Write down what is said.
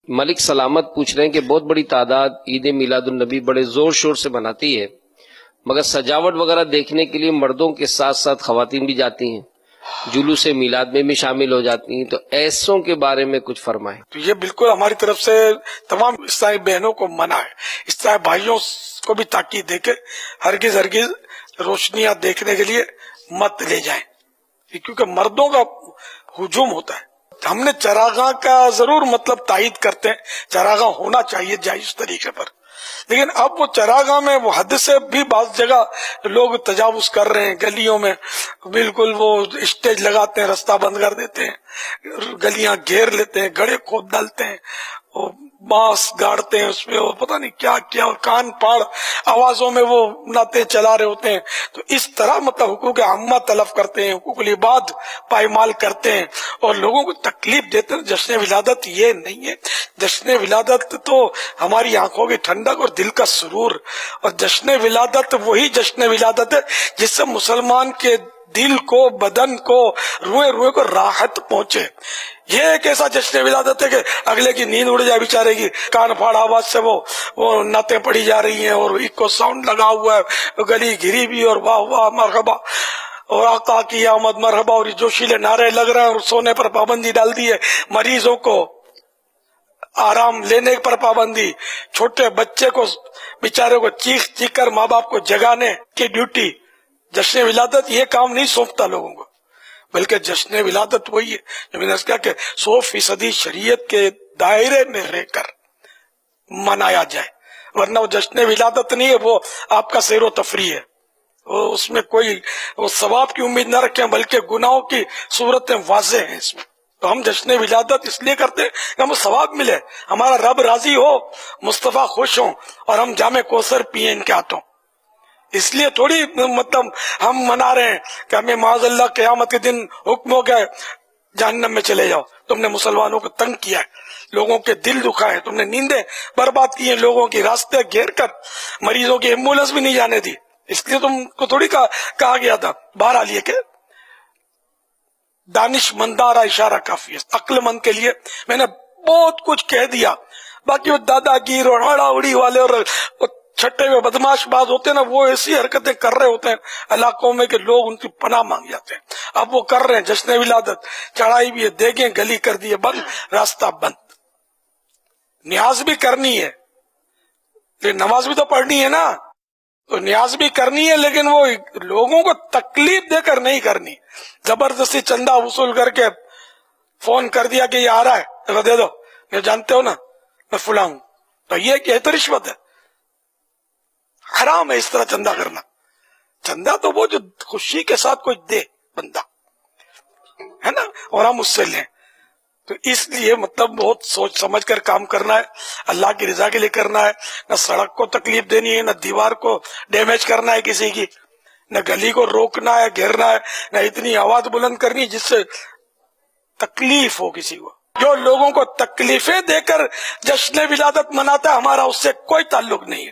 ملک سلامت پوچھ رہے ہیں کہ بہت بڑی تعداد عید میلاد النبی بڑے زور شور سے مناتی ہے، مگر سجاوٹ وغیرہ دیکھنے کے لیے مردوں کے ساتھ ساتھ خواتین بھی جاتی ہیں، جلوس میلاد میں بھی شامل ہو جاتی ہیں، تو ایسوں کے بارے میں کچھ فرمائیں۔ تو یہ بالکل ہماری طرف سے تمام عیسائی بہنوں کو منع ہے، عیسائی بھائیوں کو بھی تاکید دے کے ہرگز روشنیاں دیکھنے کے لیے مت لے جائیں، کیونکہ مردوں کا ہجوم ہوتا ہے۔ ہم نے چراغاں کا ضرور مطلب تائید کرتے ہیں، چراغاں ہونا چاہیے جائز طریقے پر، لیکن اب وہ چراغاں میں وہ حد سے بھی بعض جگہ لوگ تجاوز کر رہے ہیں، گلیوں میں بالکل وہ اسٹیج لگاتے ہیں، رستہ بند کر دیتے ہیں، گلیاں گھیر لیتے ہیں، گڑھے کھود ڈالتے ہیں، وہ بانس گاڑتے ہیں اس میں، وہ پتہ نہیں کیا کیا، اور کان پاڑ آوازوں میں وہ نعتیں چلا رہے ہوتے ہیں۔ تو اس طرح مطلب حقوق عامہ تلف کرتے ہیں، حقوق العباد پائمال کرتے ہیں اور لوگوں کو تکلیف دیتے ہیں۔ جشن ولادت یہ نہیں ہے، جشن ولادت تو ہماری آنکھوں کی ٹھنڈک اور دل کا سرور، اور جشن ولادت وہی جشن ولادت ہے جس سے مسلمان کے دل کو، بدن کو، روئے روئے کو راحت پہنچے۔ یہ ایک ایسا جشن ولادت ہے کہ اگلے کی نیند اڑ جائے بیچارے کی، کان پھاڑ آواز سے وہ نعتیں پڑھی جا رہی ہیں اور ایکو ساؤنڈ لگا ہوا ہے، گلی گھری بھی، اور واہ واہ مرحبا اور آقا کی آمد مرحبا، اور جوشیلے نعرے لگ رہے ہیں، اور سونے پر پابندی ڈال دی ہے، مریضوں کو آرام لینے پر پابندی، چھوٹے بچے کو بیچارے کو چیخ چیخ کر ماں باپ کو جگانے کی ڈیوٹی۔ جشن ولادت یہ کام نہیں سونپتا لوگوں کو، بلکہ جشن ولادت وہی ہے جو میں نے کہا کہ 100% شریعت کے دائرے میں رہ کر منایا جائے، ورنہ وہ جشن ولادت نہیں ہے، وہ آپ کا سیر و تفریح ہے، اس میں کوئی وہ ثواب کی امید نہ رکھیں بلکہ گناہوں کی صورتیں واضح ہیں اس میں۔ تو ہم جشن ولادت اس لیے کرتے ہیں کہ ہمیں ثواب ملے، ہمارا رب راضی ہو، مصطفیٰ خوش ہوں، اور ہم جام کوثر پیئیں ان کے ہاتھوں۔ اس لیے تھوڑی مطلب ہم منا رہے ہیں کہ ہمیں معاذ اللہ قیامت کے دن حکم ہو گیا جہنم میں چلے جاؤ، تم نے مسلمانوں کو تنگ کیا ہے، لوگوں کے دل دکھائے، تم نے نیندیں برباد کی ہیں، لوگوں کی راستے گھیر کر مریضوں کی ایمبولینس بھی نہیں جانے دی، اس لیے تم کو تھوڑی کہا گیا تھا۔ بہرحال یہ کہ دانش مندارہ اشارہ کافی ہے، عقل مند کے لیے میں نے بہت کچھ کہہ دیا، باقی وہ دادا گیر اور ہاڑا اڑی والے اور چھٹے ہوئے بدماش باز ہوتے ہیں نا، وہ ایسی حرکتیں کر رہے ہوتے ہیں علاقوں میں کہ لوگ ان کی پناہ مانگ جاتے ہیں۔ اب وہ کر رہے ہیں جشن ولادت، چڑھائی بھی ہے، دیگیں گلی کر دی ہے بند، راستہ بند۔ نیاز بھی کرنی ہے، لیکن نماز بھی تو پڑھنی ہے نا، تو نیاز بھی کرنی ہے لیکن وہ لوگوں کو تکلیف دے کر نہیں کرنی۔ زبردستی چندہ وصول کر کے فون کر دیا کہ یہ آ رہا ہے تو دے دو، یہ جانتے ہو نا میں فلاں ہوں، تو یہ کہ تو رشوت ہے، حرام ہے اس طرح چندہ کرنا۔ چندہ تو وہ جو خوشی کے ساتھ کوئی دے بندہ ہے نا، اور ہم اس سے لیں۔ تو اس لیے مطلب بہت سوچ سمجھ کر کام کرنا ہے، اللہ کی رضا کے لیے کرنا ہے، نہ سڑک کو تکلیف دینی ہے، نہ دیوار کو ڈیمیج کرنا ہے کسی کی، نہ گلی کو روکنا ہے گھیرنا ہے، نہ اتنی آواز بلند کرنی ہے جس سے تکلیف ہو کسی کو۔ جو لوگوں کو تکلیفیں دے کر جشن ولادت مناتا ہے ہمارا اس سے کوئی تعلق نہیں ہے۔